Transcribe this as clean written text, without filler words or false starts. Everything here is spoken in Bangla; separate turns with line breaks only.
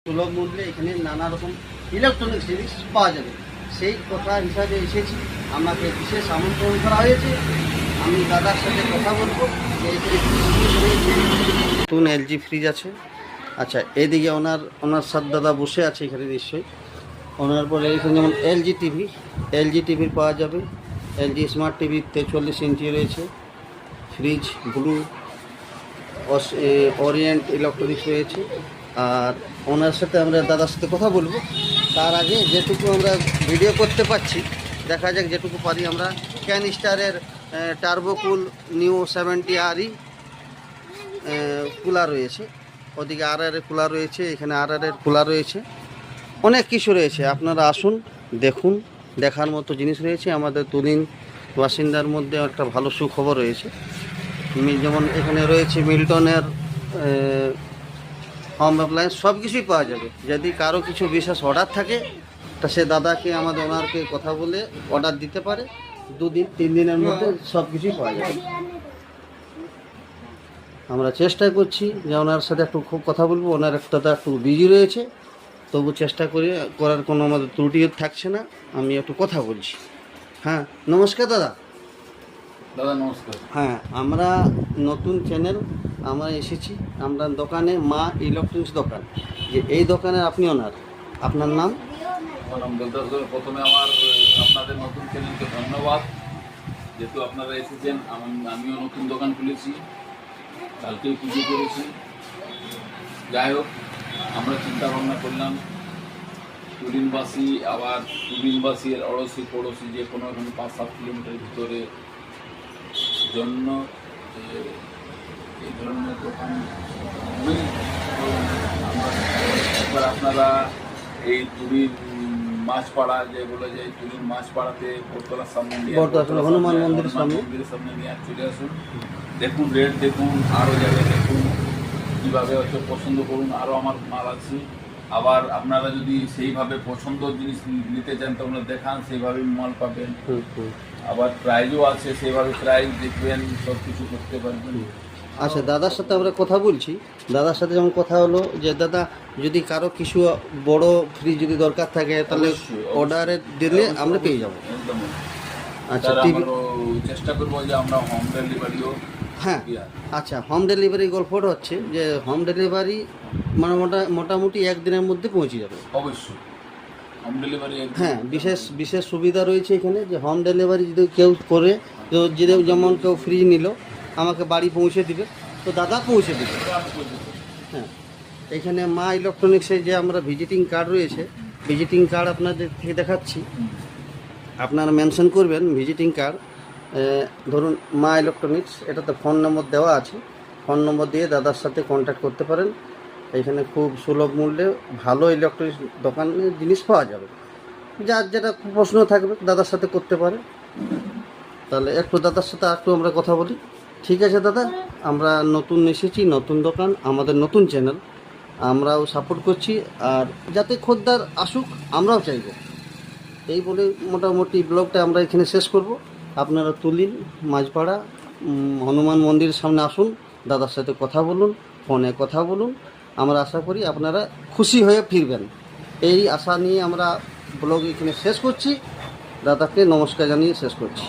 সুলভ মূল্যে এখানে নানা রকম ইলেকট্রনিক্স জিনিস পাওয়া যাবে। সেই কথা হিসাবে এসেছি, আমাকে বিশেষ আমন্ত্রণ করা হয়েছে। আমি দাদার সাথে কথা বলবো যে এখানে নতুন এলজি ফ্রিজ আছে। আচ্ছা, এদিকে ওনার সাথে দাদা বসে আছে এখানে নিশ্চয়ই। ওনার পরে এখানে যেমন এলজি টিভির পাওয়া যাবে। এলজি স্মার্ট টিভি 43 ইঞ্চি রয়েছে। ফ্রিজ ব্লু ওরিয়েন্ট ইলেকট্রনিক্স রয়েছে। আর ওনার সাথে আমরা দাদার সাথে কথা বলবো। তার আগে যেটুকু আমরা ভিডিও করতে পারছি, দেখা যাক যেটুকু পারি আমরা। ক্যান স্টারের টার্বোকুল নিউ 70 RE কুলার রয়েছে। ওদিকে RR এর কুলার রয়েছে, এখানে RR এর কুলার রয়েছে, অনেক কিছু রয়েছে। আপনারা আসুন, দেখুন, দেখার মতো জিনিস রয়েছে। আমাদের তুলিন বাসিন্দার মধ্যে একটা ভালো সুখবর রয়েছে। যেমন এখানে রয়েছে মিল্টনের হোম অ্যাপ্লায়েন্স, সব কিছুই পাওয়া যাবে। যদি কারো কিছু বিশেষ অর্ডার থাকে তা সে দাদাকে ওনারকে কথা বলে অর্ডার দিতে পারে। 2 দিন 3 দিনের মধ্যে সব কিছুই পাওয়া যাবে। আমরা চেষ্টা করছি যে ওনার সাথে একটু খুব কথা বলবো। ওনার একটু বিজি রয়েছে, তবু চেষ্টা করার কোনো আমাদের ত্রুটি থাকছে না। আমি একটু কথা বলছি। হ্যাঁ, নমস্কার দাদা।
দাদা নমস্কার।
হ্যাঁ, আমরা নতুন চ্যানেল, আমরা এসেছি আমরা দোকানে, মা ইলেকট্রনিক্স দোকান। যে এই দোকানের আপনি ওনার, আপনার নাম?
আমার নাম দেবদাস গোয়েল। প্রথমে আপনাদের নতুন চ্যানেলকে ধন্যবাদ, যেহেতু আপনারা এসেছেন। আমিও নতুন দোকান খুলেছি, কালকেই পুজো করেছি। যাই হোক, আমরা চিন্তা ভাবনা করলাম তুলিনবাসী, আবার তুলিনবাসী এর অড়শি পড়োশি যে কোনো এখানে 5-7 কিলোমিটার ভিতরে জন্য এই ধরনের দোকান নেই। একবার আপনারা এই তুলিন মাছপাড়া, যেগুলো যে তুলিন মাছপাড়াতে বটতলার সামনে
হনুমান মন্দিরের সামনে
নিয়ে চলে আসুন। দেখুন রেট, দেখুন আরও জায়গায় দেখুন, কীভাবে হয়তো পছন্দ করুন। আরও আমার মাল আছে। আবার আপনারা যদি সেইভাবে পছন্দের জিনিস নিতে চান তো আপনারা দেখান, সেইভাবেই মাল পাবেন। আবার প্রাইজও আছে, সেইভাবে প্রাইজ দেখবেন, সব কিছু করতে পারবেন।
আচ্ছা, দাদার সাথে আমরা কথা বলছি। দাদার সাথে যেমন কথা হলো যে দাদা, যদি কারো কিছু বড় ফ্রিজ যদি দরকার থাকে তাহলে অর্ডারে দিলে আমরা পেয়ে যাবো।
একদম।
আচ্ছা,
চেষ্টা করবো যে আমরা হোম ডেলিভারিও।
হ্যাঁ, আচ্ছা, হোম ডেলিভারি গল্পটা হচ্ছে যে হোম ডেলিভারি মানে মোটামুটি 1 দিনের মধ্যে পৌঁছে যাবে।
অবশ্যই হোম ডেলিভারি।
হ্যাঁ, বিশেষ সুবিধা রয়েছে এখানে যে হোম ডেলিভারি যদি কেউ করে, তো যেমন কেউ ফ্রিজ নিল, আমাকে বাড়ি পৌঁছে দিবে, তো দাদা পৌঁছে দিবে। হ্যাঁ, এখানে মা ইলেকট্রনিক্সের যে আমরা ভিজিটিং কার্ড রয়েছে, ভিজিটিং কার্ড আপনাদের থেকে দেখাচ্ছি। আপনারা মেনশন করবেন ভিজিটিং কার্ড। ধরুন মা ইলেকট্রনিক্স, এটাতে ফোন নম্বর দেওয়া আছে। ফোন নম্বর দিয়ে দাদার সাথে কন্ট্যাক্ট করতে পারেন। এখানে খুব সুলভ মূল্যে ভালো ইলেকট্রনিক্স দোকানের জিনিস পাওয়া যাবে। যার যেটা প্রশ্ন থাকবে দাদার সাথে করতে পারে। তাহলে একটু দাদার সাথে আমরা কথা বলি। ঠিক আছে দাদা, আমরা নতুন এসেছি, নতুন দোকান, আমাদের নতুন চ্যানেল, আমরাও সাপোর্ট করছি। আর যাতে খদ্দের আসুক আমরাও চাইব। এই বলে মোটামুটি ব্লগটা আমরা এখানে শেষ করব। আপনারা তুলিন মাঝপাড়া হনুমান মন্দিরের সামনে আসুন, দাদার সাথে কথা বলুন, ফোনে কথা বলুন। আমরা আশা করি আপনারা খুশি হয়ে ফিরবেন। এই আশা নিয়ে আমরা ব্লগ এখানে শেষ করছি। দাদাকে নমস্কার জানিয়ে শেষ করছি।